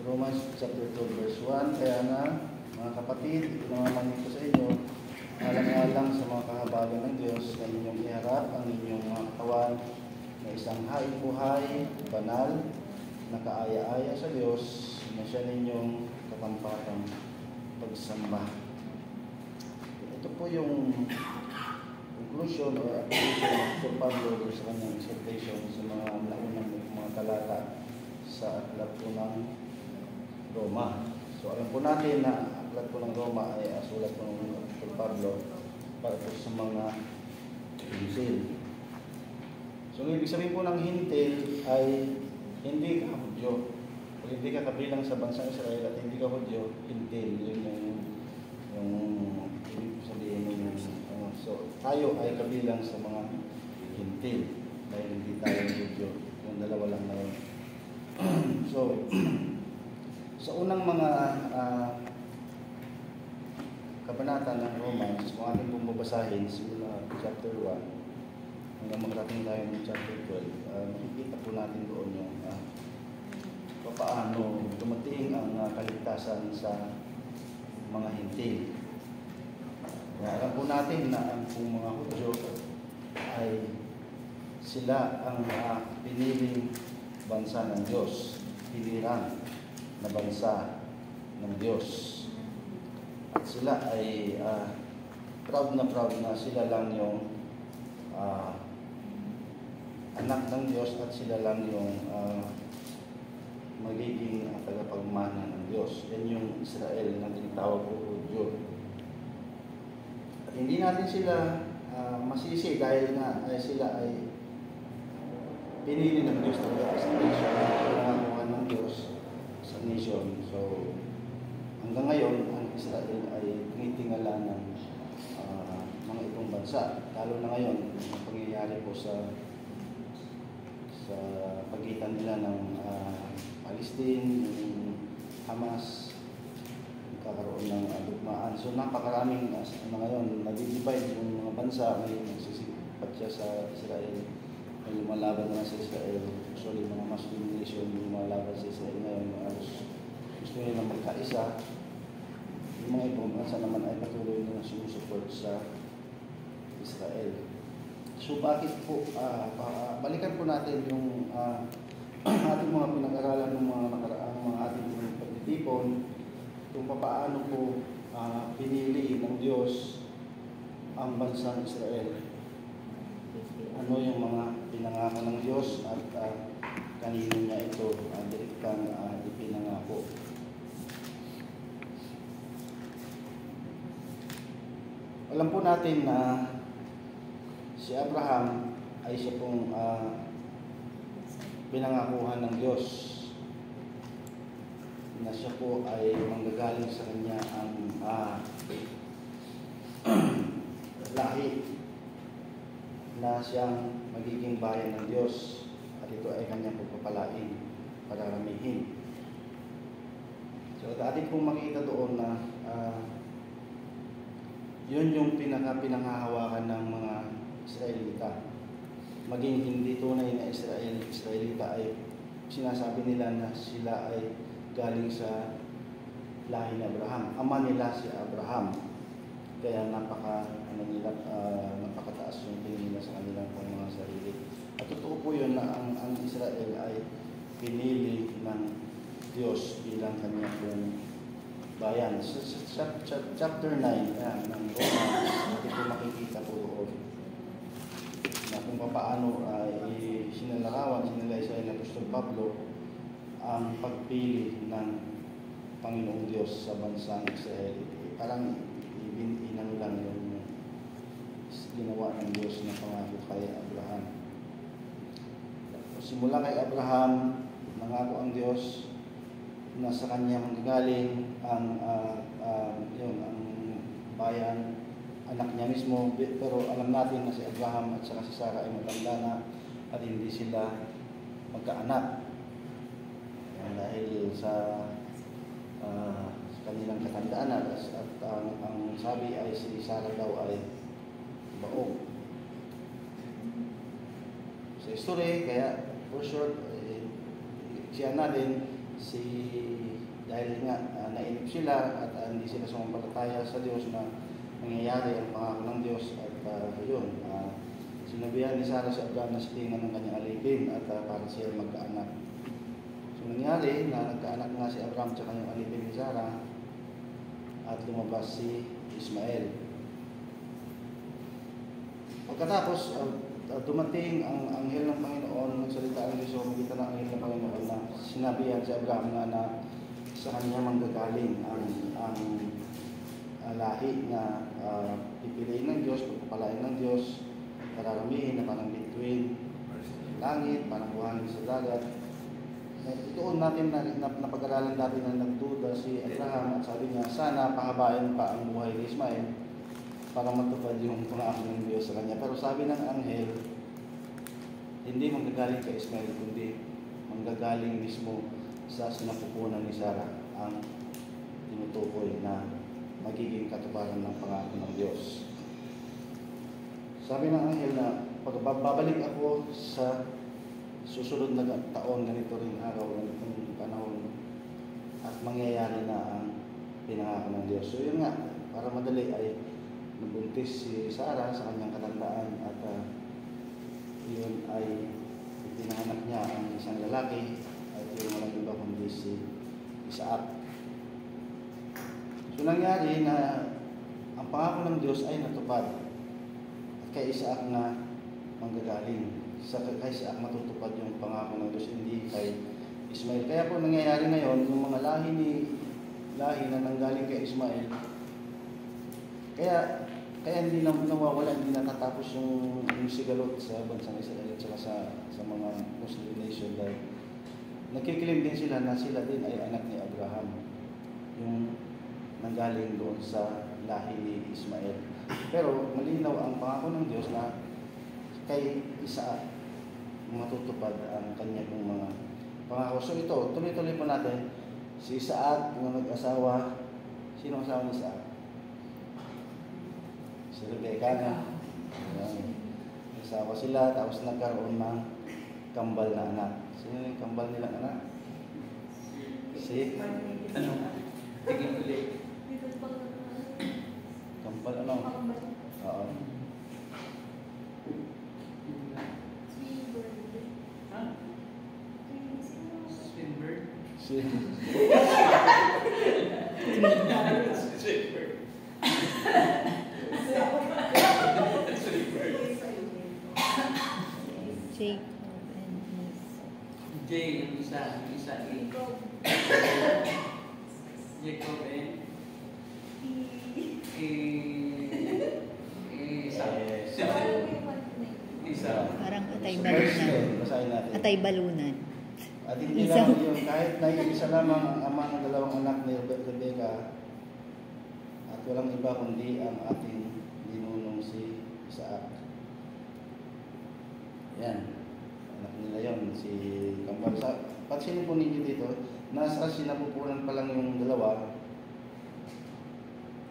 Romans chapter 2 verse 1. Kaya nga, mga kapatid, ipinamaman ko sa inyo, alang-alang sa mga kahabagan ng Diyos na inyong iharap ang inyong mga katawan na isang haing buhay, banal, nakaaya-aya sa Diyos, na siya ninyong katampatang pagsamba. Ito po yung conclusion or application of Sir Pablo sa kanyang exhortation sa mga naunang mga talata sa aklat po ng Roma. So alam po natin na aklat po ng Roma ay sulat po ng Sir Pablo para po sa mga hintil. So ibig sabihin po ng hintil ay hindi ka Hudyo. Kung hindi ka kabilang sa bansang Israel at hindi ka Hudyo, hintil. Yun yung ibig sabihin yung so tayo ay kabilang sa mga hintil dahil hindi tayo Hudyo. Yung dalawa lang na yun. So sa unang mga kabanata ng Romans, kung ating pong babasahin simula chapter 1 hanggang makarating tayo ng chapter 12, makikita po natin doon yung paano dumating ang kaligtasan sa mga hintil. Alam po natin na ang pong mga Hudyo ay sila ang piniling bansa ng Diyos, pilihan na bansa ng Diyos. At sila ay proud na sila lang yung anak ng Diyos at sila lang yung magiging tagapagmana ng Diyos. Yan yung Israel na tinatawag po Hudyo. At hindi natin sila masisi dahil nga sila ay pinili ng Diyos talaga sa nation, pinangakuha ng Diyos sa nation. So hanggang ngayon ang Israel ay tinitingala ng mga ibang bansa. Lalo na ngayon ang pangyayari po sa pagitan nila ng Palestine, yung Hamas, kakaroon ng dugmaan. So napakaraming ngayon, nag-divide yung mga bansa, may nagsisipat siya sa Israel, may lumalaban na sa Israel. Actually, mga Muslim nation yung lumalaban sa Israel ngayon, gusto nila magkaisa. Yung mga ibang bansa naman ay patuloy na sinusupport sa Israel. So bakit po, balikan po natin yung ating mga pinag-aralan ng mga nakaraang mga ating pagtitipon kung paano po pinili ng Diyos ang bansang Israel. Ano yung mga pinangako ng Diyos at kanino niya ito direktang ipinangako. Alam po natin na si Abraham ay siya pong pinangakuhan ng Diyos na siya po ay manggagaling sa kanya ang lahi na siyang magiging bayan ng Diyos at ito ay kanyang pagpapalain, pararamihin. So ating pong makita doon na yun yung pinanghahawakan ng mga Israelita. Maging hindi tunay na Israelita ay sinasabi nila na sila ay galing sa lahi ni Abraham. Ama nila si Abraham. Kaya napakataas yung tingin nila sa kanilang mga sarili. At totoo po yun na ang Israel ay pinili ng Diyos bilang kanyang bayan. Sa chapter 9 ng Romans, natin po makikita po doon na kung paano sinalarawan ng Apostol Pablo ang pagpili ng Panginoong Diyos sa bansang Israel. Parang inano lang yung ginawa ng Diyos na pangako kay Abraham. Simula kay Abraham, nangako ang Diyos na sa kanya manggagaling ang bayan, anak niya mismo. Pero alam natin na si Abraham at saka si Sarah ay matanda na at hindi sila magkaanak. Dahil sa kanilang katandaan at ang sabi ay si Sarah daw ay baog. Sa history, kaya for short, siya na din dahil nga nainip sila at hindi sila sumampalataya sa Diyos na nangyayari ang pangako ng Diyos at sinabihan ni Sarah si Abraham na silingan ng kanyang alipin at para siya magkaanak. So nangyari na nagkaanak nga si Abraham sa kanyang alipin ni Sarah at lumabas si Ismael. Pagkatapos dumating ang anghel ng Panginoon, nagsalita ang Diyos sa magitan ng anghel ng Panginoon na sinabihan si Abraham na sa kanya manggagaling ang lahi na pipiliin ng Diyos, pagpapalain ng Diyos, kararamihin na parang bituin langit, parang buhangin sa dagat. Itoon natin napag-aralan natin na nagduda si Abraham at sabi niya, sana pahabain pa ang buhay ni Ismael para matupad yung pangako ng Diyos sa kanya. Pero sabi ng anghel, hindi manggagaling kay Ismael, kundi manggagaling mismo sa sinapupunan ni Sarah ang tinutukoy na magiging katuparan ng pangako ng Diyos. Sabi ng anghel na pagbabalik ako sa susunod na taon, ganito rin araw, ganitong panahon, at mangyayari na ang pinangako ng Diyos. So yun nga, para madali ay nabuntis si Sarah sa kanyang katandaan at yun ay pinanganak niya ang isang lalaki at yun walang iba kundi si Isaac. So nangyari na ang pangako ng Diyos ay natupad at kay Isaac na manggagaling. Kay Isaac matutupad yung pangako ng Diyos, hindi kay Ismael. Kaya po nangyayari ngayon, yung mga lahi na nanggaling kay Ismael, kaya hindi nawawala, hindi natatapos yung sigalot sa bansang Israel at saka sa mga Muslim nation dahil nagkikilim din sila na sila din ay anak ni Abraham, yung nanggaling doon sa lahi ni Ismael. Pero malinaw ang pangako ng Diyos na kay Isaac matutupad ang kanya pong mga pangako. So ito, tuloy-tuloy po natin. Si Isaac, kung nag-asawa, sino ang asawa ni Isaac? Si Rebecca na. Nag-asawa sila, tapos nagkaroon ng kambal na anak. Sino yung kambal nilang anak? Si? Ano? Tigil ulit. Kambal ano? Oo. Parang atay balunan. At hindi lang yun, kahit na isa lamang ang ama ng dalawang anak ni Rebecca at walang iba kundi ang ating ninunong si Isaac. Yan, anak nila yun, si Kambal. Pansinin po ninyo dito, nasa sinapupunan pa lang yung dalawa,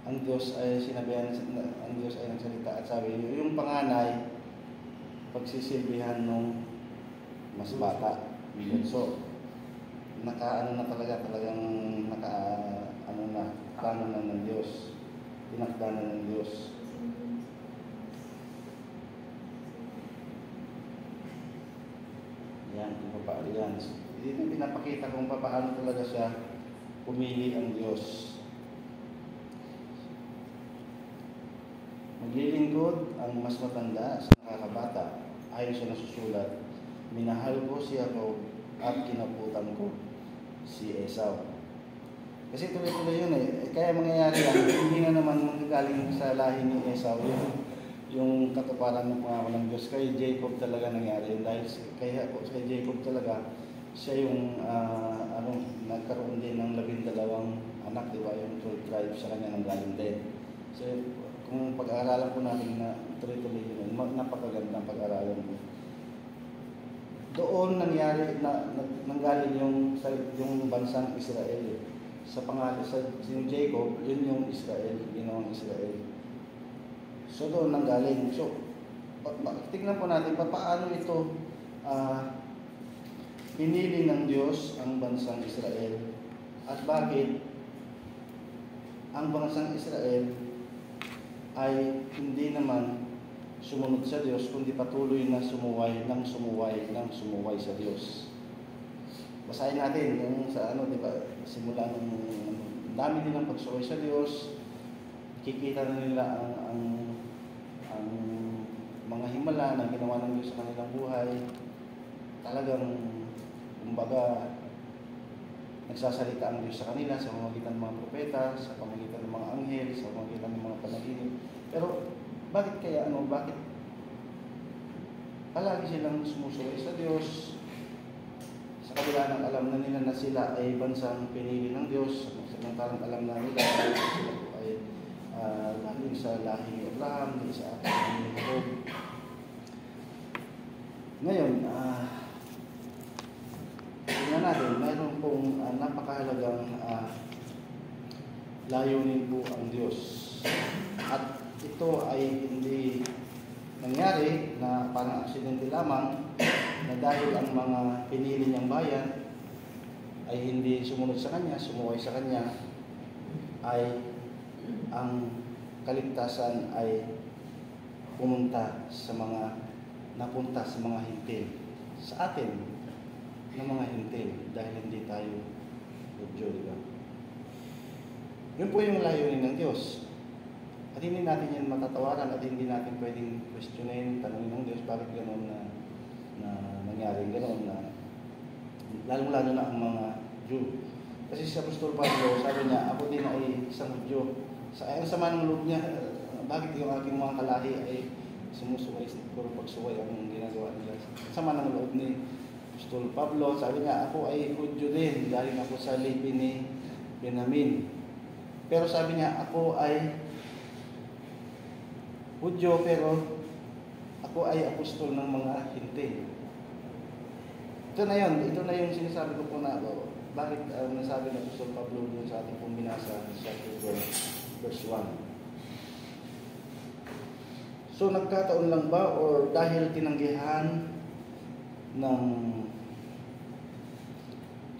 ang Diyos ay nagsalita at sabi, yung panganay, pagsisilbihan nung mas bata. So, talagang plano na ng Diyos. Tinakda na ng Diyos. Yan, yan. Dito pinapakita kung paano talaga siya pumili ang Diyos. Maglilingkod ang mas matanda sa nakakabata. Ayon sa nasusulat, minahal ko si Jacob at kinaputan ko si Esau. Kasi tuloy-tuloy yun eh. Kaya mangyayari lang, hindi na naman manggagaling sa lahi ni Esau yung katuparan ng pangako ng Diyos. Kay Jacob talaga nangyari yun. Dahil kay Jacob talaga, siya yung nagkaroon din ng 12 anak, di ba? Yung 12 tribes sa kanya nanggaling din. So, kung pag-aaralan po natin na tuloy-tuloy yun, napakagandang pag-aaralan po. Doon nangyari nanggaling yung bansang Israel. Sa pangalan sa yung Jacob, yun yung Israel, ginawang Israel. So doon nanggaling. So tingnan po natin paano ito pinili ng Diyos ang bansang Israel. At bakit ang bansang Israel ay hindi naman sumunod sa Diyos, kundi patuloy na sumuway sa Diyos. Basahin natin yung sa di ba, simula ng dami nilang pagsuway sa Diyos, kikita na nila ang mga himala na ginawa ng Diyos sa kanilang buhay. Talagang, kumbaga, nagsasalita ang Diyos sa kanila sa pamamagitan ng mga propeta, sa pamamagitan ng mga anghel, sa pamamagitan ng mga panaginip. Pero, bakit palagi silang sumusuway sa Diyos? Sa kabila ng alam na nila na sila ay bansang pinili ng Diyos, samantalang alam na nila na sila ay galing sa lahi ni Abraham, sa ating ni Jacob. Ngayon, tingnan natin, mayroon pong napakahalagang layunin po ang Diyos. At ito ay hindi nangyari na parang aksidente lamang, na dahil ang mga pinili niyang bayan ay hindi sumunod sa Kanya, sumuway sa Kanya, ay ang kaligtasan ay napunta sa mga hintil. Sa atin, ng mga hintil, dahil hindi tayo Hudyo, di ba? Yun po yung layunin ng Diyos. At hindi natin yan matatawaran at hindi natin pwedeng questionin, tanongin ng Diyos, bakit gano'n na nangyari gano'n na lalong-lalo na ang mga Jew. Kasi si Apostol Pablo, sabi niya, ako din ay isang Hudyo. Ang sama ng loob niya, bakit yung aking mga kalahi ay sumusuway, puro pagsuway ang ginagawa nila. Sama ng loob ni Apostol Pablo, sabi niya, ako ay Hudyo din, galing ako sa lipi ni Benjamin. Pero sabi niya, ako ay Hudyo, pero ako ay apostol ng mga hintil. Ito na yung sinasabi ko po na, bakit nasabi ng Apostol Pablo doon sa ating pong binasa sa chapter 12, verse 1. So, nagkataon lang ba or dahil tinanggihan ng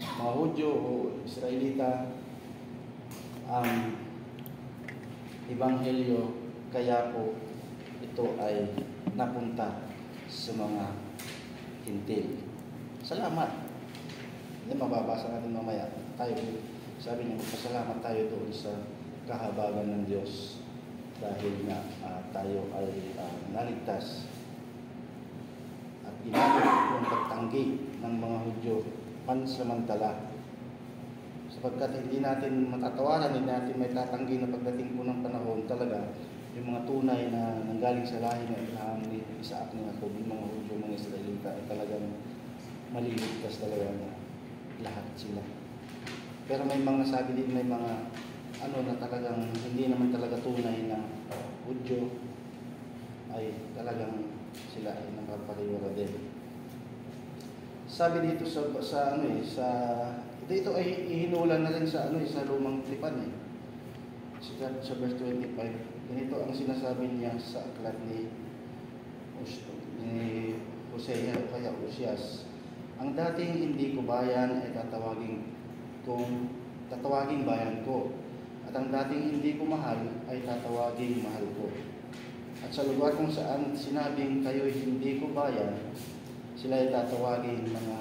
mga Hudyo o Israelita ang Ebanghelyo, kaya po ito ay napunta sa mga hintil? Salamat. Yan, mababasa natin mamaya. Sabi niya, magpasalamat tayo doon sa kahabagan ng Diyos dahil na tayo ay naligtas at ginamit yung pagtanggi ng mga Hudyo pansamantala, sapagkat hindi natin matatawaran, hindi natin may tatanggi na pagdating po ng panahon talaga yung mga tunay na nanggaling sa lahi ng Abraham, ni Isaac, ni Jacob, yung mga Hudyo, mga Israelita ay talagang maliligtas talaga na lahat sila. Pero may mga sabi din, may mga na talagang hindi naman talaga tunay na Hudyo, ay talagang sila ay nakapaliwala din. Sabi dito dito ay ihinulan na rin sa sa lumang tipan sa verse 25. Ganito ang sinasabi niya sa aklat ni Hosea o kaya Osias. Ang dating hindi ko bayan ay tatawaging bayan ko. At ang dating hindi ko mahal ay tatawaging mahal ko. At sa lugar kung saan sinabing kayo'y hindi ko bayan, sila ay tatawaging mga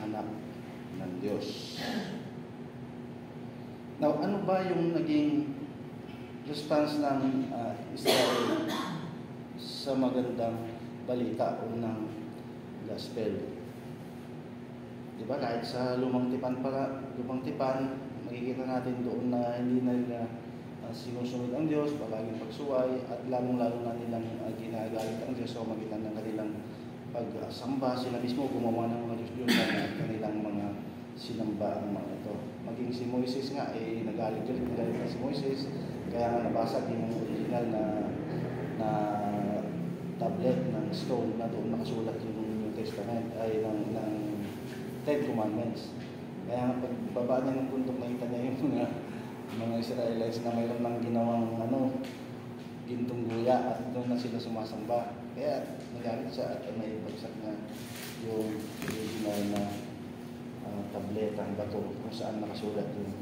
anak ng Diyos. Now, ano ba yung naging response ng Israel sa magandang balita o ng gospel? Diba, kahit sa lumang tipan, makikita natin doon na hindi na nila sinusunod ang Diyos, palaging pagsuway, at lalong-lalo na nilang ginagalit ang Diyos sa pamamagitan ng kanilang pagsamba. Sila mismo gumawa ng mga Diyos at kanilang mga sinamba ang mga ito. Maging si Moises nga, nagalit na si Moises, kaya nga nabasag yung original na tablet ng stone na doon nakasulat yung New Testament ay ng Ten Commandments. Kaya nga pagbaba niya ng bundok, nakita niya yung mga Israelites na mayroon ng ginawang gintong guya at doon na sila sumasamba. Kaya nagalit siya at may bagsak na yung original na tableta, bato, kung saan nakasulat yung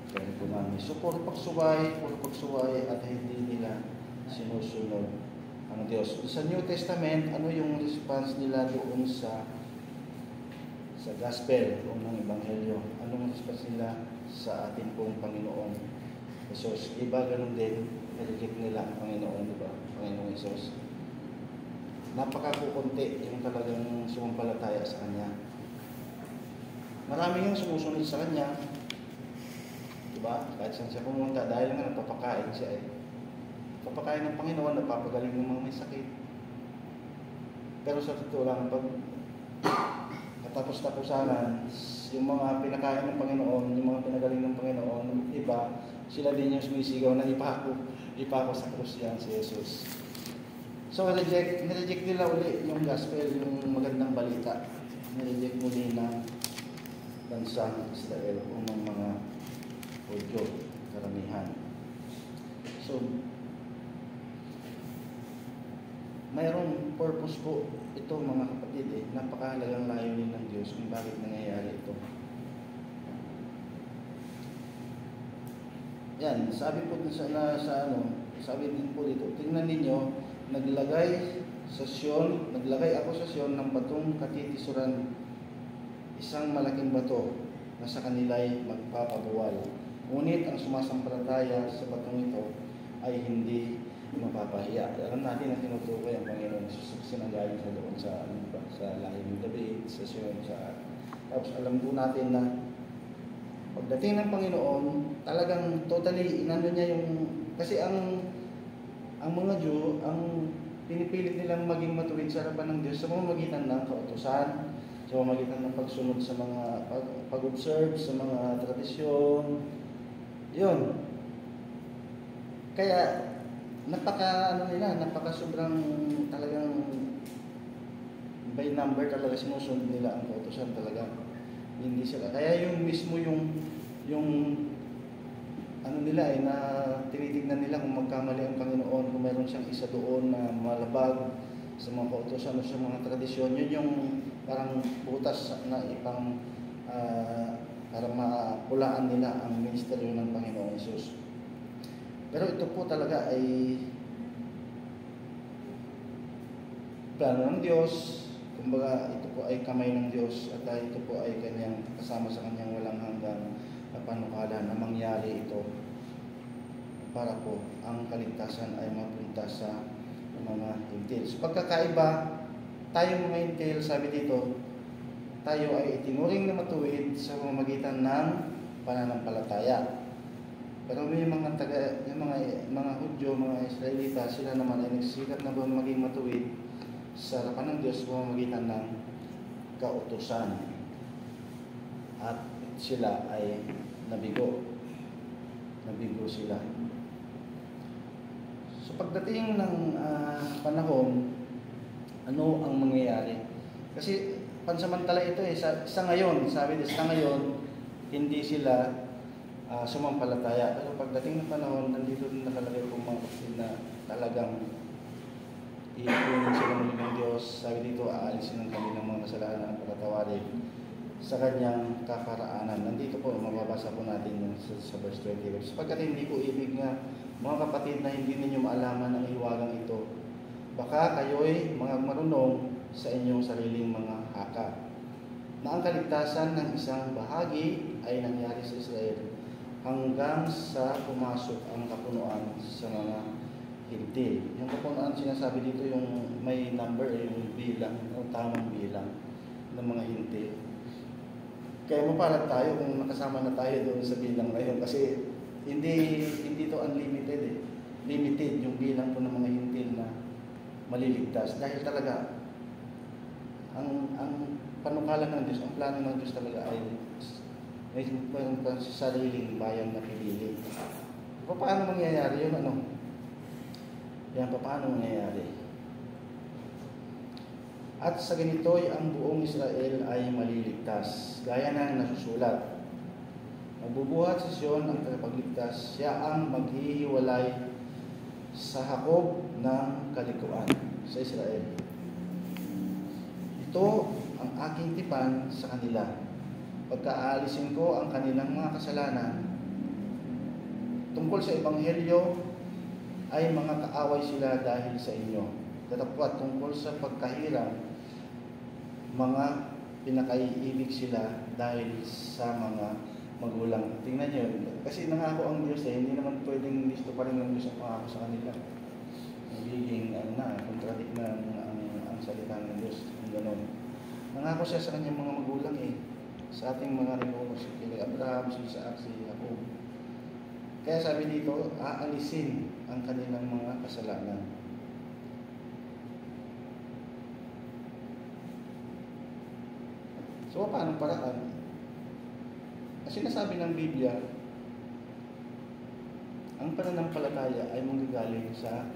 Deuteronomy. So, puro pagsuway at hindi nila sinusunod ang Diyos. Sa New Testament, ano yung response nila doon sa gospel o ng ebanghelyo? Anong response nila sa ating pong Panginoong Jesus? Iba ganun din, nilagit nila ang Panginoon, di ba? Panginoong Jesus. Napakakukunti yung talagang sumampalataya sa Kanya. Marami yung sumusunod sa Kanya. Di ba? Kahit saan siya pumunta, dahil nga napapakain siya eh. Papakain ng Panginoon, napapagaling ng mga may sakit. Pero sa totoo lang, pag katapos-tapusanan, yung mga pinakain ng Panginoon, yung mga pinagaling ng Panginoon, iba, sila din yung sumisigaw na ipako sa krus yan si Jesus. So, nireject nila uli yung gospel, yung magandang balita. Nireject muli ng bansang Israel o ng mga Hudyo, karamihan. So, mayroong purpose po ito mga kapatid eh. Napakahalagang layunin ng Diyos kung bakit nangyayari ito. Yan, sabi po sabi din po dito, tingnan ninyo, naglagay ako sa Sion ng batong katitisuran, isang malaking bato na sa kanila'y magpapabuwal. Ngunit ang sumasampalataya sa batong ito ay hindi mapapahiya. Alam natin na tinutukoy ang Panginoon sinanggaling sa doon sa lahi ng David, sa Sion, tapos alam po natin na pagdating ng Panginoon, talagang totally inano niya yung, kasi ang mga Jew, ang pinipilit nilang maging matuwid sa harapan ng Diyos sa pamamagitan ng kautusan, sa pamamagitan ng pagsunod sa mga pag-observe sa mga tradisyon. Yun. Kaya napaka sobrang talagang by number talaga sinusunod nila ang kautusan talaga. Hindi sila. Kaya yung mismo yung ano nila ay na tinitignan nila kung magkamali ang Panginoon, kung meron siyang isa doon na malabag sa mga kautusan o sa mga tradisyon, yun yung parang butas na ipang para mapulaan nila ang ministeryo ng Panginoon Jesus. Pero ito po talaga ay plano ng Diyos. Kumbaga, ito po ay kamay ng Diyos at ito po ay kanyang kasama sa kanyang walang hanggang na panukala na mangyari ito para po ang kaligtasan ay mapunta sa mga hintil. So, pagkakaiba, tayo mga hintil, sabi dito, tayo ay itinuring na matuwid sa pamamagitan ng pananampalataya. Pero may mga Hudyo, mga Israelita, sila naman ay nagsisikap na maging matuwid sa harapan ng Diyos sa pamamagitan ng kautusan. At sila ay nabigo. Nabigo sila. So pagdating ng panahon, ano ang mangyayari? Kasi pansamantala ito eh. Sa ngayon, sabi sa ngayon, hindi sila sumampalataya. Pero pagdating ng panahon, nandito din nakalagay po mga kapatid na talagang iipunin sila ng Diyos. Sabi dito, aalisin ng kanilang mga kasalanan at patatawarin sa kanyang kaparaanan. Nandito po, mababasa po natin sa verse 20. Sapagkat hindi po ibig nga, mga kapatid, na hindi ninyo maalaman ang hiwagang ito. Baka kayo'y mga marunong sa inyong sariling mga haka. Na ang kaligtasan ng isang bahagi ay nangyari sa Israel hanggang sa pumasok ang kapunuan sa mga hintil. Yung kapunuan sinasabi dito yung may number, yung bilang, yung tamang bilang ng mga hintil. Kaya mapalad tayo kung nakasama na tayo doon sa bilang ngayon kasi hindi ito unlimited eh. Limited yung bilang po ng mga hintil na maliligtas dahil talaga ang panukala ng Diyos, ang plano ng Diyos talaga ay mayroon pa sa sariling bayan na pinili. Paano mangyayari yun? Paano mangyayari? At sa ganito'y ang buong Israel ay maliligtas. Gaya ng nasusulat. Magbubuhat sa Sion ang tagapagligtas. Siya ang maghihiwalay sa Hakob ng kalikuan sa Israel. Ito ang aking tipan sa kanila. Pagkaalisin ko ang kanilang mga kasalanan, tungkol sa Ebanghelyo ay mga kaaway sila dahil sa inyo. Datapwat tungkol sa pagkahirang, mga pinakaiibig sila dahil sa mga magulang. Tingnan nyo, kasi nangako ang Diyos hindi naman pwedeng gusto pa rin ng Diyos ang pangako sa kanila. Magiging kontradik na ang salita ng Diyos, yung gano'n. Nangako siya sa kanyang mga magulang sa ating mga rinuno, si Abraham, si Isaac, si Jacob. Kaya sabi dito, aalisin ang kanilang mga kasalanan. So, paano paraan? Ang sinasabi ng Biblia, ang pananampalataya ay manggagaling sa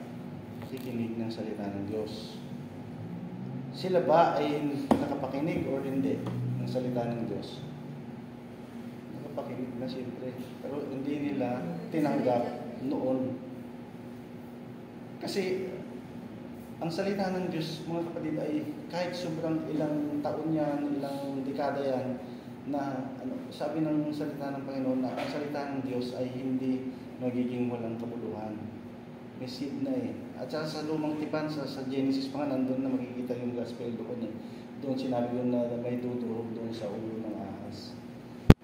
pakikinig ng salita ng Diyos. Sila ba ay nakapakinig o hindi ng salita ng Diyos? Nakapakinig na siyempre, pero hindi nila tinanggap noon. Kasi ang salita ng Diyos, mga kapatid, ay kahit sobrang ilang taon yan, ilang dekada yan, na sabi ng salita ng Panginoon na ang salita ng Diyos ay hindi magiging walang kabuluhan. May seed na At sa lumang tipan, sa Genesis pa nga, nandun na makikita yung gospel doon Doon sinabi yun na may dudurog doon sa ulo ng ahas.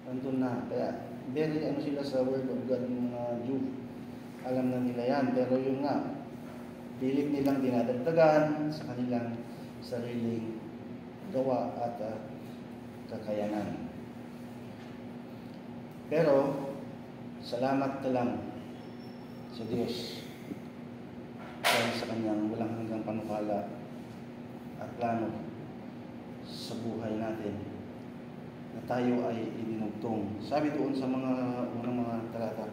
Nandun na. Kaya, very sila sa word of God ng mga Jew. Alam na nila yan. Pero yung nga, pilit nilang dinadagdagan sa kanilang sariling gawa at kakayanan. Pero, salamat na lang sa Diyos dahil sa kanyang walang hanggang panukala at plano sa buhay natin na tayo ay idinugtong. Sabi doon sa mga unang mga talata,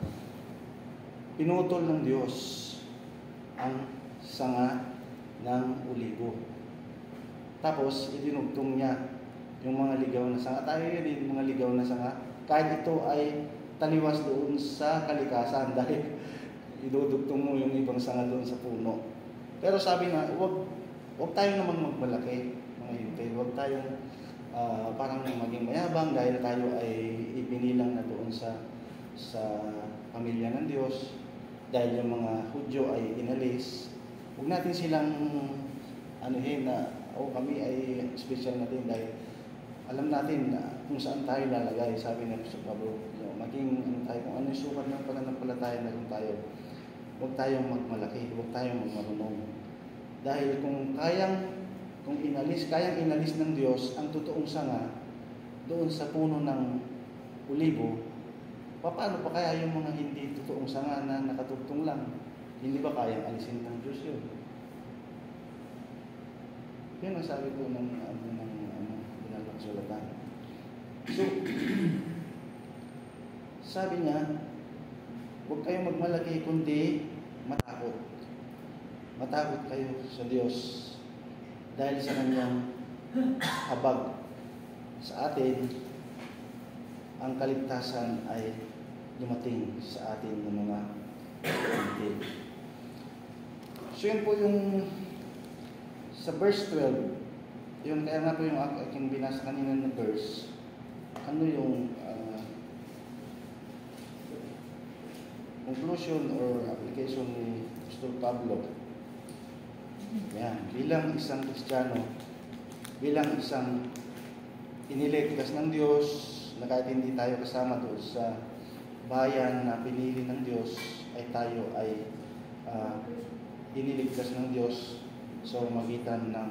pinutol ng Diyos ang sanga ng olibo. Tapos, idinugtong niya yung mga ligaw na sanga. Tayo yun, yung mga ligaw na sanga. Kahit ito ay taliwas doon sa kalikasan dahil idudugtong mo yung ibang sanga doon sa puno. Pero sabi nga, huwag tayo naman magmalaki, mga hintay. Huwag tayong parang maging mayabang dahil tayo ay ibinilang na doon sa pamilya ng Diyos. Dahil yung mga Hudyo ay inalis. Huwag natin silang na kami ay special natin dahil alam natin na kung saan tayo lalagay. Sabi ng Apostol Pablo, maging tayo, kung ano yung sukat ng pananampalataya na rin tayo. Huwag tayong magmalaki, huwag tayong magmarunong. Dahil kung kayang inalis ng Diyos ang totoong sanga doon sa puno ng olibo, paano pa kaya yung mga hindi totoong sanga na nakatugtong lang? Hindi ba kayang alisin ng Diyos yun? Yan ang sabi ko ng binalagsulatan. So, sabi niya, huwag kayong magmalaki kundi matakot. Matakot kayo sa Diyos dahil sa kanyang habag sa atin. Ang kaligtasan ay dumating sa atin ng mga kapatid. So yun po yung sa verse 12, yun kaya nga po yung aking binasa kanina na verse, ano yung conclusion or application ni Apostol Pablo. Yan, bilang isang Kristiyano, bilang isang iniligtas ng Diyos, na kahit hindi tayo kasama doon sa bayan na pinili ng Diyos, ay tayo ay iniligtas ng Diyos sa magitan ng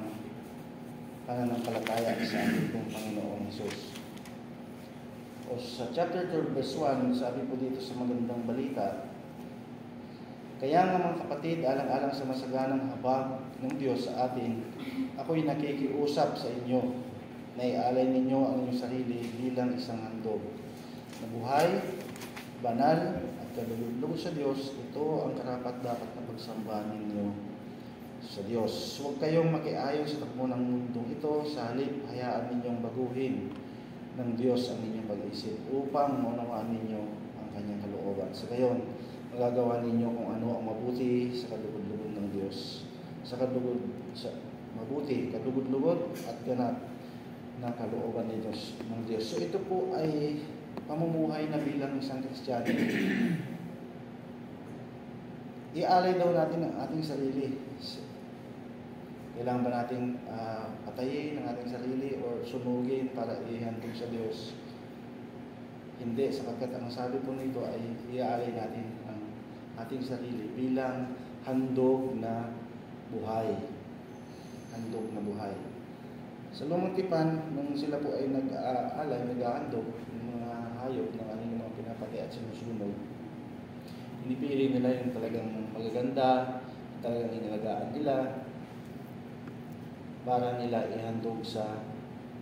pananampalataya sa ating Panginoong Hesus. O sa chapter 3 verse 1, sabi po dito sa magandang balita, kaya nga mga kapatid, alang-alang sa masaganang habag ng Diyos sa atin, ako'y nakikiusap sa inyo na ialay ninyo ang inyong sarili bilang isang handog na buhay, banal at kalulugod sa Diyos. Ito ang karapat-dapat na pagsambahan ninyo sa Diyos. Huwag kayong makiayon sa takbo ng mundong ito, sa halip hayaan ninyong baguhin ng Diyos ang inyong pag-isip upang maunawaan ninyo ang kanyang kalooban. Sa gayon, magagawa ninyo kung ano ang mabuti sa kalugod-lugod ng Diyos. mabuti, kalugod-lugod at ganap na kalooban ng Diyos. So ito po ay pamumuhay na bilang isang Kristiyano. Ialay daw natin ang ating sarili. Kailangan ba natin patayin ang ating sarili o sunugin para ihandog sa Diyos? Hindi, sapagkat ang sabi po nito ay iaalay natin ang ating sarili bilang handog na buhay. Handog na buhay. Sa lumang tipan, nung sila po ay nag-ahandog ng mga hayop ng kanilang mga pinapatay at sinusunog, pinipili nila yung talagang magaganda, talagang inalagaan nila, para nila ihandog sa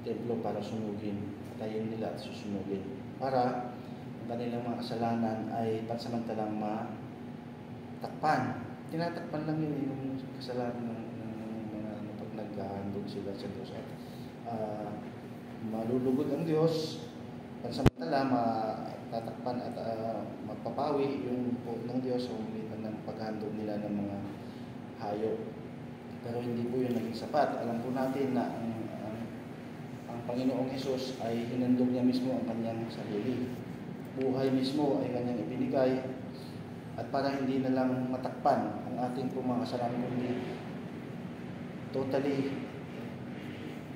templo para sunugin, patayin nila at susunugin. Para ang kanilang mga kasalanan ay pansamantalang matakpan. Tinatakpan lang yun yung kasalanan ng mga pag naghahandog sila sa Diyos. Malulugod ang Diyos, pansamantala matatakpan at magpapawi yung ng Diyos sa umitan ng paghandog nila ng mga hayop. Pero hindi po yun naging sapat. Alam po natin na ang Panginoong Hesus ay hinandog niya mismo ang kanyang sarili. Buhay mismo ay kanyang ibinigay. At para hindi na lang matakpan ang ating mga kasalanan, kundi totally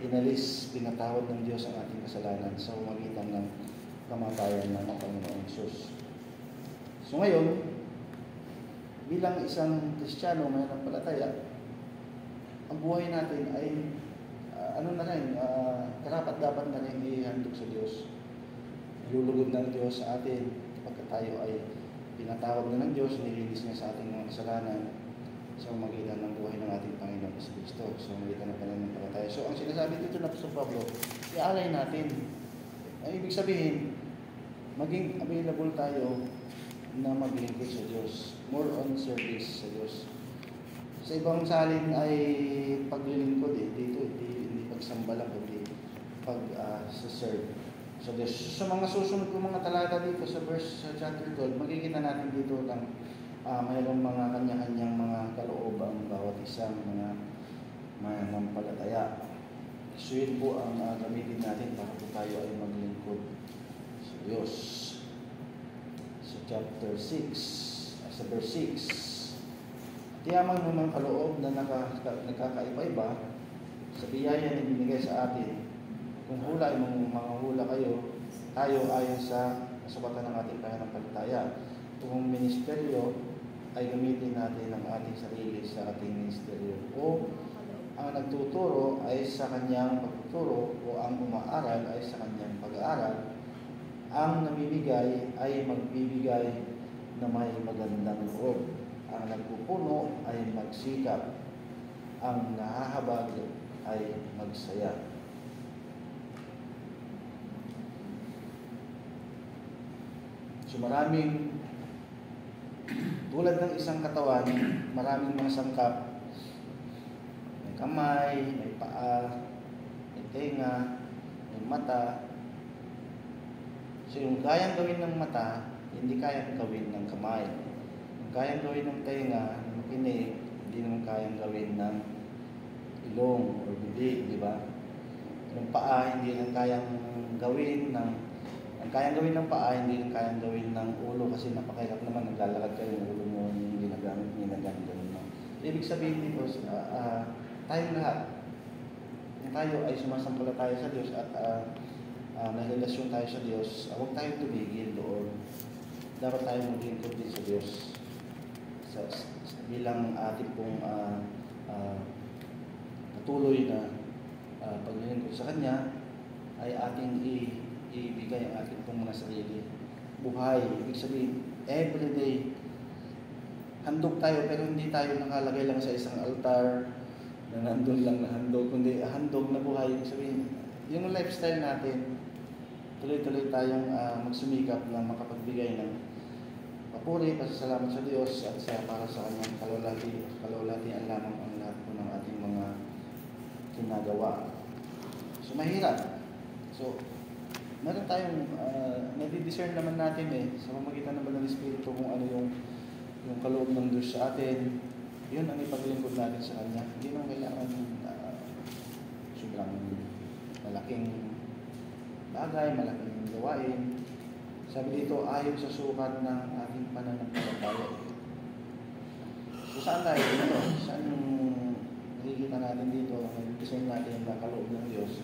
inalis, pinatawad ng Diyos ang ating kasalanan sa pamamagitan ng kamatayan ng Panginoong Hesus. So ngayon, bilang isang Kristiyano mananampalataya, ang buhay natin ay karapat dapat na rin ihandog sa Diyos. Lulugod ng Diyos sa atin kapag tayo ay pinatawag na ng Diyos, nililis niya sa ating mga kasalanan sa pamamagitan ng buhay ng ating Panginoon Kristo, sa pamamagitan ng pananampalataya. So ang sinasabi dito na Apostol Pablo, ialay natin. Ang ibig sabihin, maging available tayo na maglingkod sa Diyos. More on service sa Diyos. Sa ibang salin ay paglilingkod dito hindi pagsamba lang, kundi pag-serve sa Diyos. Sa mga susunod kong mga talata dito sa chapter 12, makikita natin dito ng mayroong mga kanya-kanyang mga kaloob ang bawat isang mga mananampalataya. So yun po ang gamitin natin para po tayo ay maglingkod sa Diyos. Sa chapter 6, sa verse 6, tiyamang naman kaloob na nagkakaiba-iba sa biyaya na binigay sa atin. Kung hula ay mga hula tayo ayon sa kasabatan ng ating pananampalataya. Kung ministeryo ay gamitin natin ang ating sarili sa ating ministeryo. O ang nagtuturo ay sa kanyang pagtuturo o ang umaaral ay sa kanyang pag-aaral. Ang namimigay ay magbibigay na may magandang loob. Ang nagpupuno ay magsikap. Ang nahahabag ay magsaya. So maraming, tulad ng isang katawan, maraming mga sangkap. May kamay, may paa, may tenga, may mata. So yung kayang gawin ng mata, hindi kayang gawin ng kamay. Yung kayang gawin ng tenga, ng kinig, hindi naman kayang gawin ng ilong o bibig, di ba? Yung paa, hindi lang kayang gawin ng ang kayang gawin ng paa, hindi rin kayang gawin ng ulo kasi napakahirap naman, naglalakad kayo yung ulo mo, yung ginagamit ganun. Ibig sabihin dito, tayong lahat, kung tayo ay sumasampalataya sa Diyos at narelasyon tayo sa Diyos, huwag tayong tumigil doon. Dapat tayo maglingkod din sa Diyos. Bilang ating pong patuloy na paglilingkod sa Kanya, ay ating ibigay ang ating pong mga sarili. Buhay, ibig sabihin, everyday, handog tayo, pero hindi tayo nakalagay lang sa isang altar na nandun lang na handog, kundi handog na buhay. Ibig sabihin, yung lifestyle natin, tuloy-tuloy tayong magsumikap na makapagbigay ng papuri, pasasalamat sa Diyos at para sa Kanyang kalawalhatian lamang ang lahat po ng ating mga ginagawa. So, mahirap. So, meron tayong nadi-discern naman natin sa pamamagitan ng Banal na Espiritu kung ano yung kaloob ng Diyos sa atin. Yun ang ipaglingkod natin sa Kanya. Hindi naman kailangan silang malaking bagay, malaking gawain. Sabi dito, ayon sa sukat ng ating pananampalataya. So saan tayo dito? Saan yung nakikita natin dito? Nag-design natin yung nakaloob ng Diyos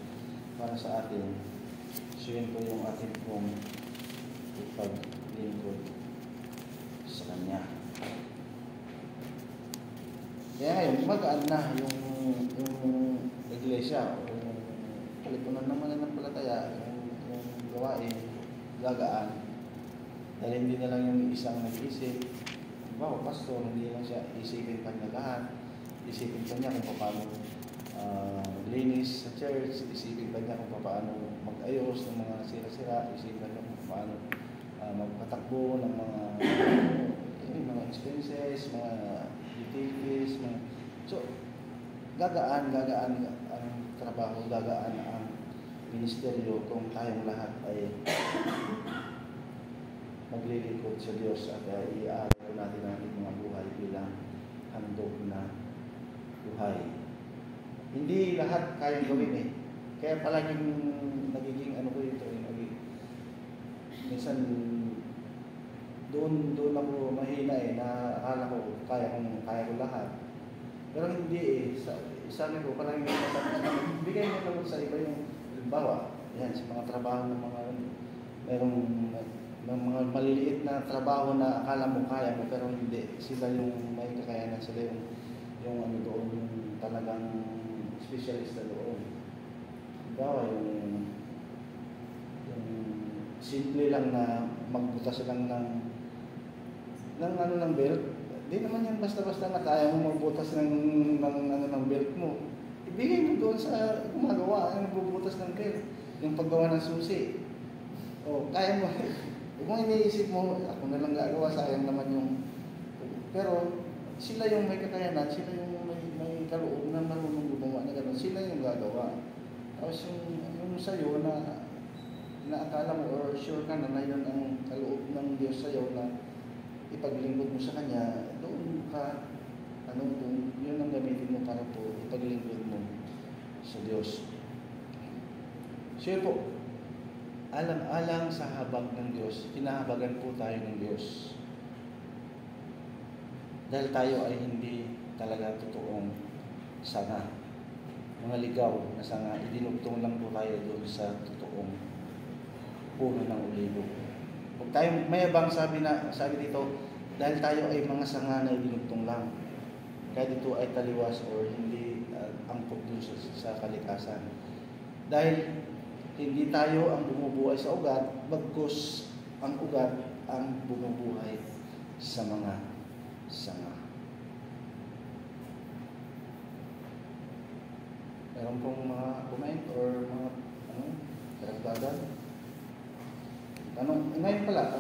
para sa atin. So yun po yung ating pong ipaglingkod sa Kanya. Kaya ngayon, magaan na yung iglesia o yung kalipunan ng mananampalataya, yung gawain, gagaan. Dahil hindi na lang yung isang nag-isip. Bawa, pastor, hindi lang siya isipin pa niya lahat. Isipin pa niya kung paano linis sa church. Isipin pa niya kung paano mag-ayos ng mga sira-sira. Isipin pa niya kung paano magpatakbo ng mga expenses, mga utilities. So, gagaan ang trabaho, gagaan ang ministeryo kung tayong lahat ay maglilingkod sa Diyos at i-aaral natin ang ating mga buhay bilang handog na buhay. Hindi lahat kayang gawin eh. Kaya palaging nagiging ano ko ito, minsan doon ako mahina eh, na akala ko kaya ko lahat. Pero hindi eh. Sabi ko, parang bigay mo naman sa iba yung halimbawa, yan, sa mga trabaho ng mga merong mga maliliit na trabaho na akala mo kaya mo pero hindi. Sila yung may kakayanan, sila yung ano doon, yung talagang specialist na doon. Halimbawa, yung simple lang na magbutas lang ng belt. Di naman yan basta-basta na kaya mo magbutas ng belt mo. Ibigay mo doon sa gumagawa ang magbubutas ng belt. Yung paggawa ng susi. O, kaya mo. Kung iniisip mo, ako na lang gagawa, sayang naman yung... Pero, sila yung may kakayanan, sila yung may kaloob na marunong gumawa na gano'n. Sila yung gagawa. Tapos yung sa'yo na akala mo or sure ka na yun ang kaloob ng Diyos sa'yo na ipaglingkod mo sa Kanya, doon ka, yun ang gamitin mo para po ipaglingkod mo sa Diyos. Sure po, alang-alang sa habag ng Diyos, kinahabagan po tayo ng Diyos. Dahil tayo ay hindi talaga totoong sanga. Mga ligaw na sanga, idinugtong lang po tayo doon sa totoong puno ng olibo. Huwag tayong mayabang sabi dito, dahil tayo ay mga sanga na idinugtong lang. Kaya dito ay taliwas o hindi angkop dun sa kalikasan. Dahil hindi tayo ang bumubuhay sa ugat, bagkus ang ugat ang bumubuhay sa mga sanga. Meron pong mga comment or mga karagdagan? Ngayon pala,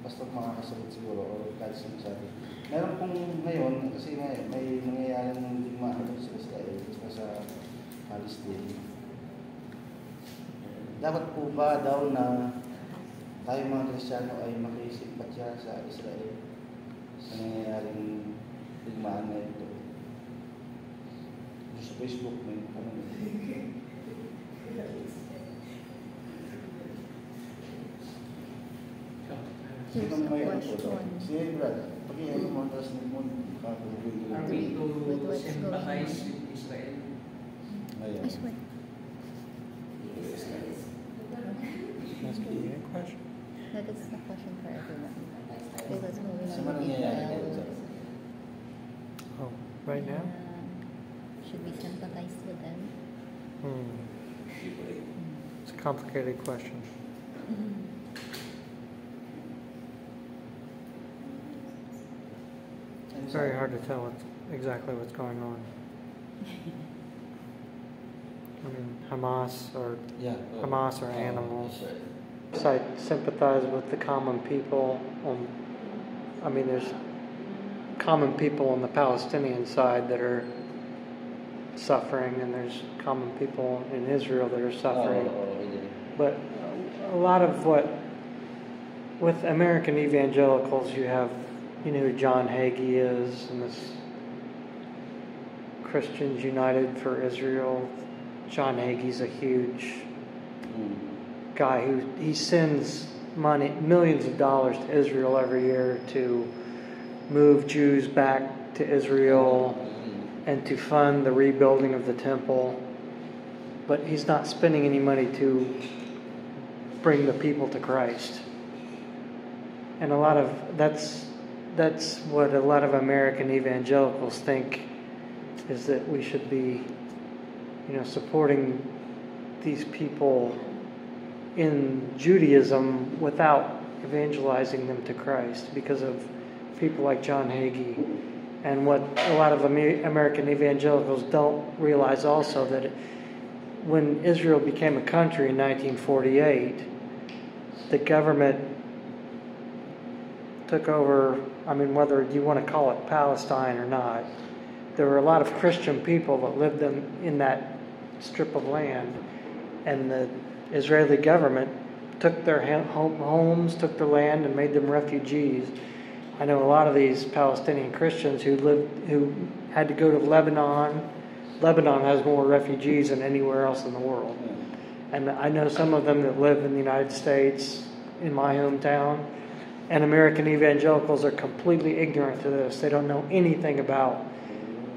basta makakasagot siguro o kahit sinasabi. Meron pong ngayon, kasi may nangyayari ng digmaan sa Israel at sa Palestine. Dapat po ba daw na tayo mga Kristiyano ay makisimpatya sa Israel sa nangyayaring digmaan na ito? Sa Facebook may Here's a question. Sige, Brad. Pag-iyan mo, tapos mo kakulubi. Are we to sympathize with Israel? Ngayon. I swear. No, that's the question for everyone. Because moving Sa on mga with nangyayari Israel, dyan? Oh, right now? should we sympathize with them? It's a complicated question. It's very hard to tell exactly what's going on. I mean, Hamas or animals. I sympathize with the common people. There's common people on the Palestinian side that are suffering, and there's common people in Israel that are suffering. But a lot of with American evangelicals, you have, who John Hagee is, and this Christians United for Israel John Hagee's a huge guy he sends money, millions of dollars to Israel every year to move Jews back to Israel and to fund the rebuilding of the temple. But he's not spending any money to bring the people to Christ. And that's what a lot of American evangelicals think, is that we should be, supporting these people in Judaism without evangelizing them to Christ, because of people like John Hagee. And what a lot of American evangelicals don't realize also, that when Israel became a country in 1948, the government took over, whether you want to call it Palestine or not, there were a lot of Christian people that lived in that strip of land, and the Israeli government took their homes, took their land, and made them refugees. I know a lot of these Palestinian Christians who had to go to Lebanon. Lebanon has more refugees than anywhere else in the world. And I know some of them that live in the United States, in my hometown. And American evangelicals are completely ignorant to this. They don't know anything about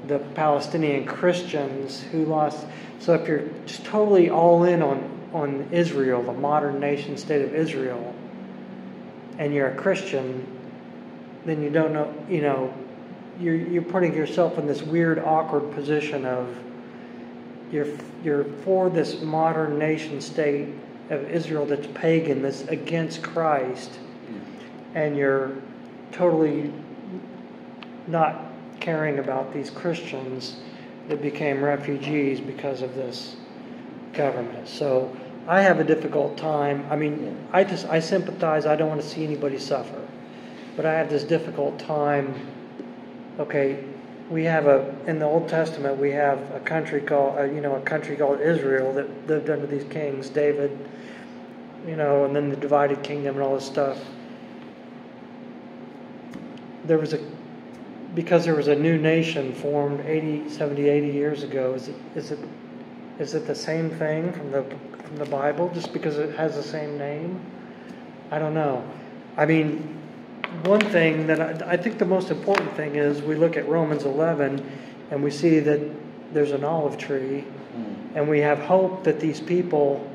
the Palestinian Christians who lost. So if you're just totally all in on Israel, the modern nation state of Israel, and you're a Christian, then you don't know, you're putting yourself in this weird, awkward position of you're for this modern nation state of Israel that's pagan, that's against Christ, and you're totally not caring about these Christians that became refugees because of this government. So I have a difficult time. I sympathize. I don't want to see anybody suffer. But I have this difficult time. Okay, we have in the Old Testament, we have a country called Israel that lived under these kings, David, and then the divided kingdom and all this stuff. Because there was a new nation formed 70, 80 years ago. Is it the same thing from the Bible, just because it has the same name? I don't know. One thing that I think the most important thing is, we look at Romans 11 and we see that there's an olive tree, and we have hope that these people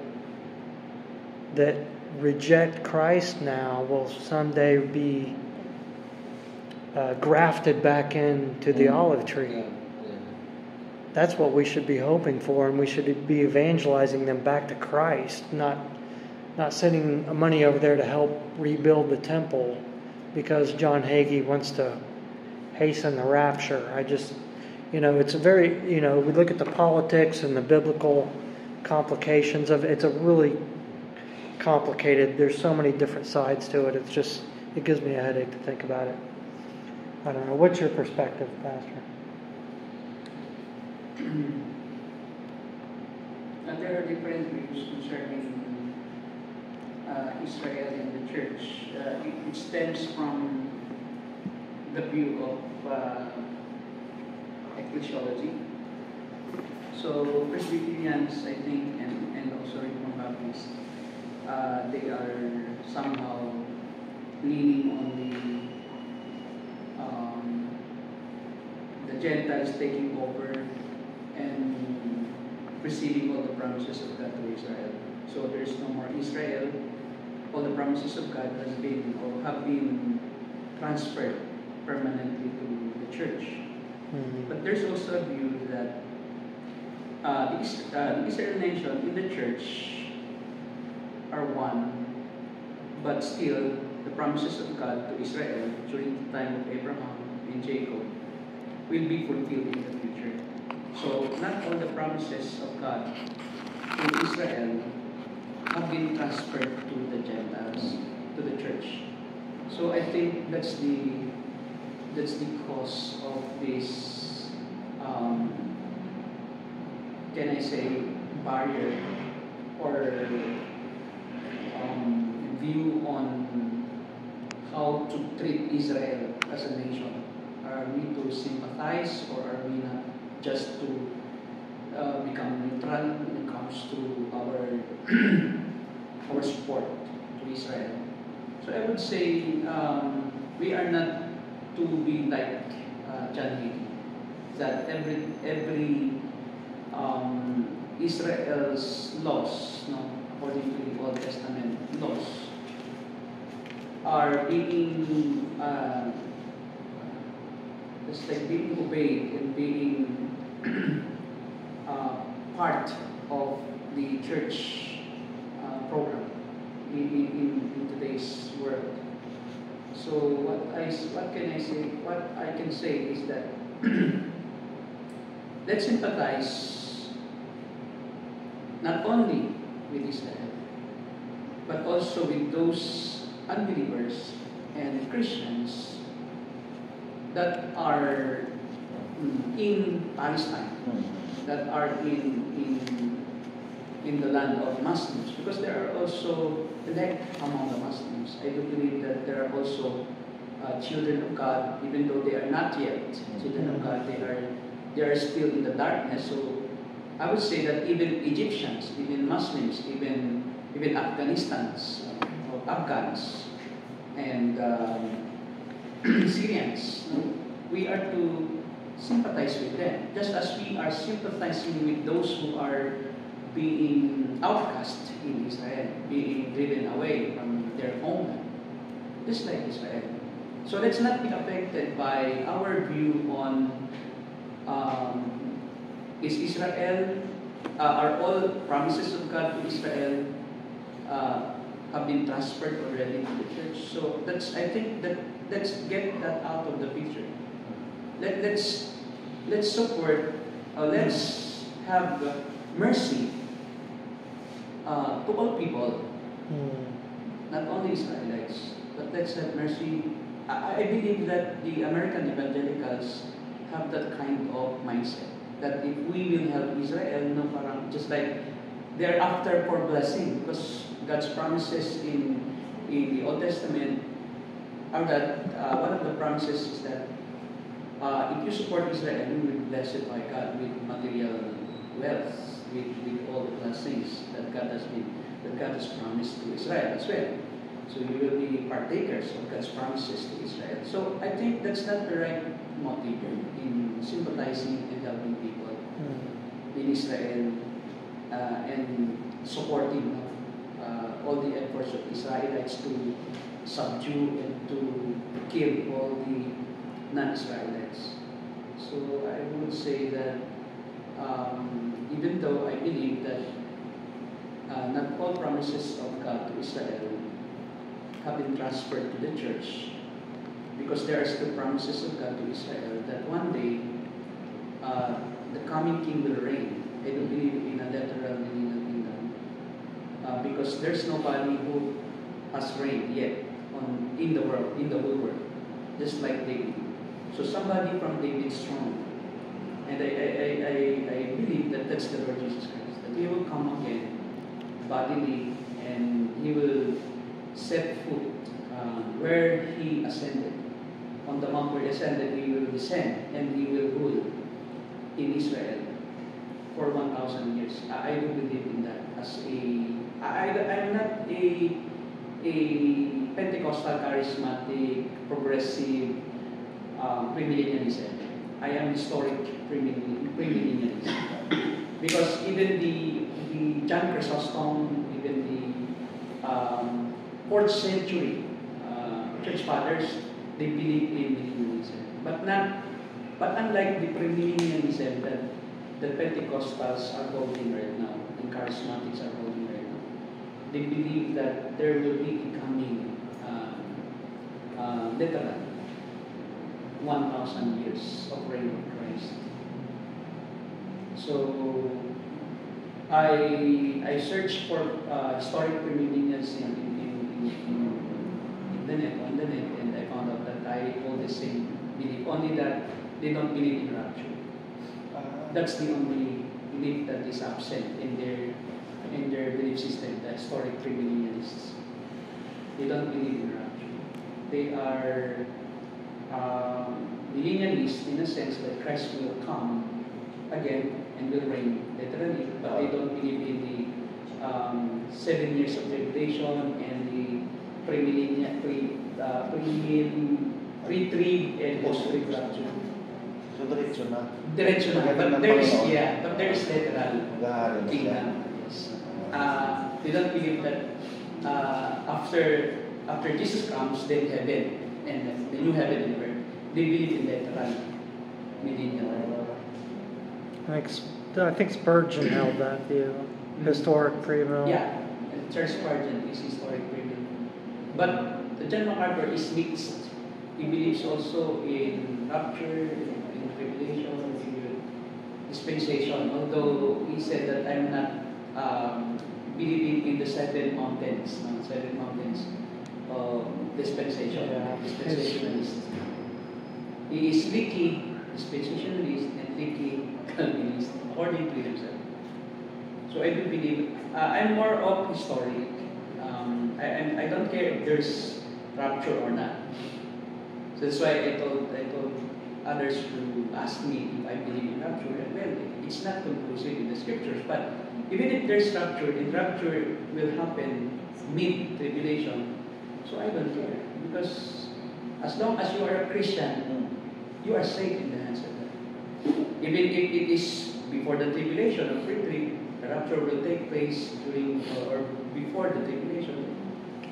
that reject Christ now will someday be grafted back into the olive tree. That's what we should be hoping for, and we should be evangelizing them back to Christ, not sending money over there to help rebuild the temple because John Hagee wants to hasten the rapture. It's a very, we look at the politics and the biblical complications of it. It's a really complicated, there's so many different sides to it. It gives me a headache to think about it. I don't know. What's your perspective, Pastor? There are different views concerning Israel in the church. It stems from the view of ecclesiology. So Presbyterians, I think, and also Reformed Baptists, they are somehow leaning on the Gentiles taking over and receiving all the promises of God to Israel. So there is no more Israel. All the promises of God have been transferred permanently to the church. Mm-hmm. But there's also a view that the Israel nation in the church are one, but still the promises of God to Israel during the time of Abraham and Jacob will be fulfilled in the future. So not all the promises of God to Israel have been transferred to the Gentiles, to the church. So I think that's the cause of this, can I say, barrier or view on how to treat Israel as a nation. Are we to sympathize, or are we not just to become neutral when it comes to our our support to Israel. So I would say we are not to be like John Hagee, that every Israel's laws, no, according to the Old Testament laws, are being just like being obeyed and being part of the church program in today's world. So what can I say? What I can say is that let's sympathize not only with Israel, but also with those unbelievers and Christians that are in Palestine, that are in the land of Muslims, because there are also elect among the Muslims. I do believe that there are also children of God, even though they are not yet children of God, they are still in the darkness. So I would say that even Egyptians, even Muslims, even Afghans, and Syrians, we are to sympathize with them, just as we are sympathizing with those who are being outcast in Israel, being driven away from their homeland, just like Israel. So let's not be affected by our view on is Israel, are all promises of God to Israel have been transferred already to the church. So I think that let's get that out of the picture. Let's support, let's have mercy to all people, not only Israelites, but let's have mercy. I believe that the American evangelicals have that kind of mindset, that if we will help Israel, no, parang just like they're after for blessing, because God's promises in the Old Testament are that one of the promises is that if you support Israel, you will be blessed by God with material wealth, with all the blessings that God has promised to Israel as well. So you will be partakers of God's promises to Israel. So I think that's not the right motive in sympathizing and helping people in Israel and supporting all the efforts of Israelites to subdue and to kill all the non-Israelites. So I would say that even though I believe that not all promises of God to Israel have been transferred to the church, because there are still promises of God to Israel that one day the coming king will reign. I don't believe in a literal meaning of kingdom, because there's nobody who has reigned yet in the whole world, just like David. So somebody from David's throne, and I believe that that's the Lord Jesus Christ, that He will come again bodily, and He will set foot where He ascended. On the mount where He ascended, He will descend, and He will rule in Israel for 1,000 years. I do believe in that. I'm not a Pentecostal, charismatic, progressive premillennialism. I am historic premillennialism. Because even the John Chrysostom, even the 4th century church fathers, they believe in millennialism. But unlike the premillennialism that the Pentecostals are holding right now, and charismatics are holding right now, they believe that there will be a coming literal 1,000 years of reign of Christ. So I searched for historic premillennialism on the net, and I found out that I hold the same belief, only that they don't believe in rapture. That's the only belief that is absent in their belief system, the historic premillennialists. They don't believe in rapture. They are millennialists in a sense that Christ will come again and will reign literally, but they don't believe in the 7 years of tribulation and the pre-trib and post-trib rapture. So, diretso na. Diretso na. But there is literal Mag-aaral na sila. kingdom. Yes. They don't believe that after Jesus comes, then heaven and the new heaven and earth. They believe in literal millennial. I think Spurgeon held that view. Historic premill. Yeah, and Charles Spurgeon is historic premill. But John MacArthur is mixed. He believes also in rapture, in tribulation, in dispensation. Although he said that I'm not believing in the 7 mountains, dispensation. Dispensationalist. He is leaky dispensationalist and leaky Calvinist, according to himself. So I do believe, I'm more of historic. I don't care if there's rapture or not. So that's why I told others who ask me if I believe in rapture. Well, it's not conclusive in the scriptures, but even if there's rapture, the rapture will happen mid-tribulation. So I don't care, because as long as you are a Christian, you are safe in the hands of God. Even if it is before the tribulation or pre-trib, the rapture will take place during or before the tribulation.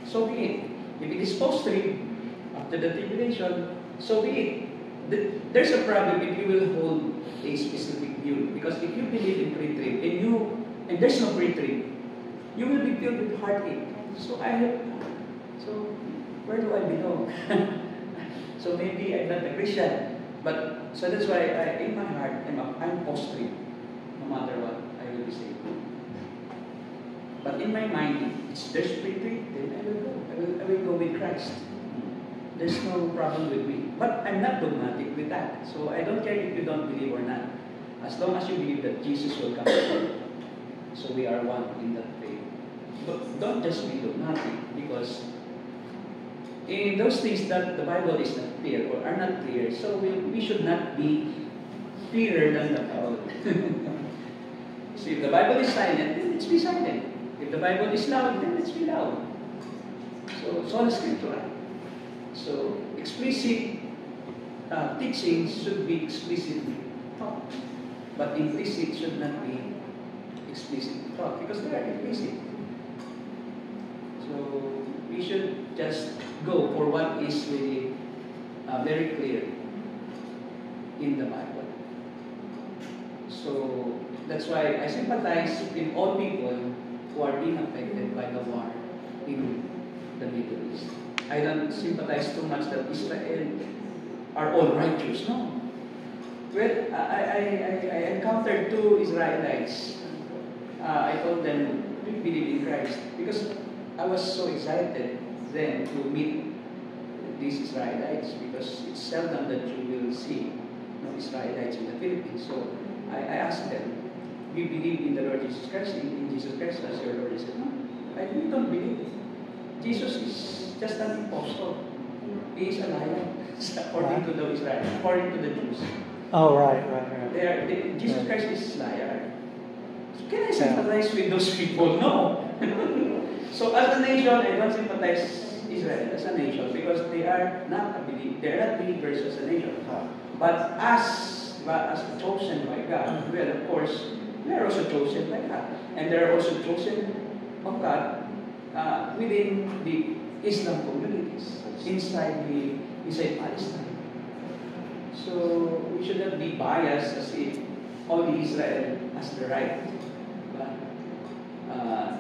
So be it. If it is post-trib, after the tribulation, so be it. There's a problem if you will hold a specific view, because if you believe in pre-trib and there's no pre-trib, you will be filled with heartache. So where do I belong? So maybe I'm not a Christian, but so that's why in my heart I'm post-trib. No matter what, I will be saved. But in my mind, if there's pre-trib, then I will go. I will go with Christ. There's no problem with me. But I'm not dogmatic with that. So I don't care if you don't believe or not. As long as you believe that Jesus will come again. So we are one in that faith. But don't just be dogmatic, because in those things that the Bible is not clear or are not clear, so we should not be clearer than the Bible. So if the Bible is silent, then let's be silent. If the Bible is loud, then let's be loud. So sola scriptura. So explicit teachings should be explicitly taught, but implicit should not be explicitly taught, because they are implicit. So we should just go for what is really very clear in the Bible. So that's why I sympathize with all people who are being affected by the war in the Middle East. I don't sympathize too much that Israel are all righteous. No. Well, I encountered 2 Israelites. I told them, we believe in Christ, because I was so excited then to meet these Israelites, because it's seldom that you will see Israelites in the Philippines. So I asked them, we believe in the Lord Jesus Christ, in Jesus Christ as your Lord. They said, no, we don't believe it. Jesus is just an impostor. He is a liar, according to the Israelites, according to the Jews. Oh, right. Jesus Christ is a liar. So can I sympathize with those people? No. So as a nation, I don't sympathize Israel as a nation, because they are not believers as a nation. But as chosen by God, well, of course, we are also chosen by God, and they are also chosen of God within the Islam communities inside Palestine. So we should not be biased as if only Israel has the right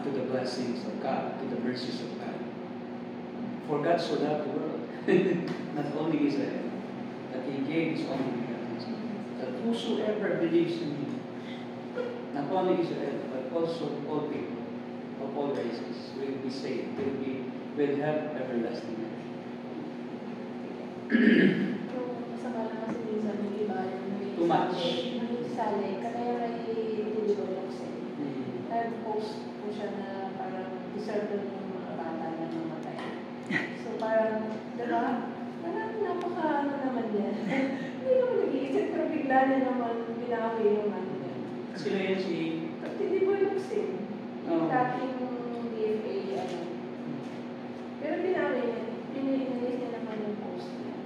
to the blessings of God, to the mercies of God. For God so loved the world, not only Israel, that He gave His only begotten Son, that whosoever believes in Him, not only Israel, but also all people of all races will be saved, will have everlasting life. Too much. Nag-post po siya na parang deserve ng mga bata na namatay. So parang, diba? Parang napaka naman yan. Hindi naman nag-iisip, pero bigla niya naman binawi yung ano niya. Sila yan si... At hindi po yung sin. Yung Oo. dating DFA, ano. Pero binawi niya. Pinilis niya naman yung post niya.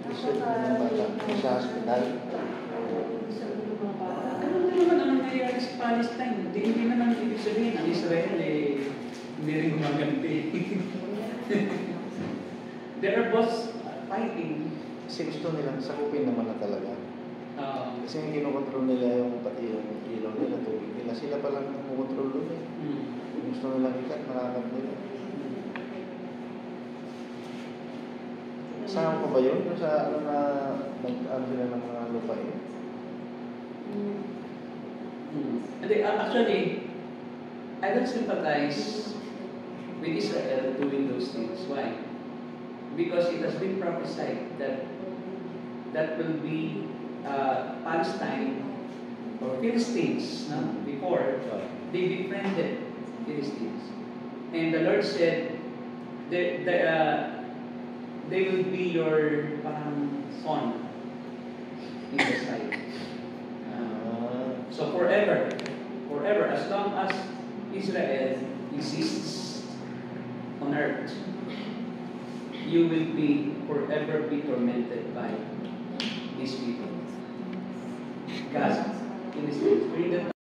Deserve ng bata sa hospital. Deserve ng mga bata. Ano naman ang nangyayari sa Palestine? Hindi naman ibig sabihin ang Israel hindi rin gumaganti. They are both fighting. Kasi gusto nilang sakupin naman na talaga. Kasi yung kinokontrol nila yung pati yung ilaw nila, tubig nila. Sila palang kumukontrol doon eh. Yung gusto nilang ikat, nakakat nila. Saan pa ba yun? Yung sa ano na nag-ano sila ng mga lupa yun? Actually, I don't sympathize with Israel doing those things. Why? Because it has been prophesied that that will be Palestine or Philistines before they befriended Philistines. And the Lord said, they will be your son in the sight. So forever, as long as Israel exists on earth, you will forever be tormented by these people. Gaza, Philistines. During that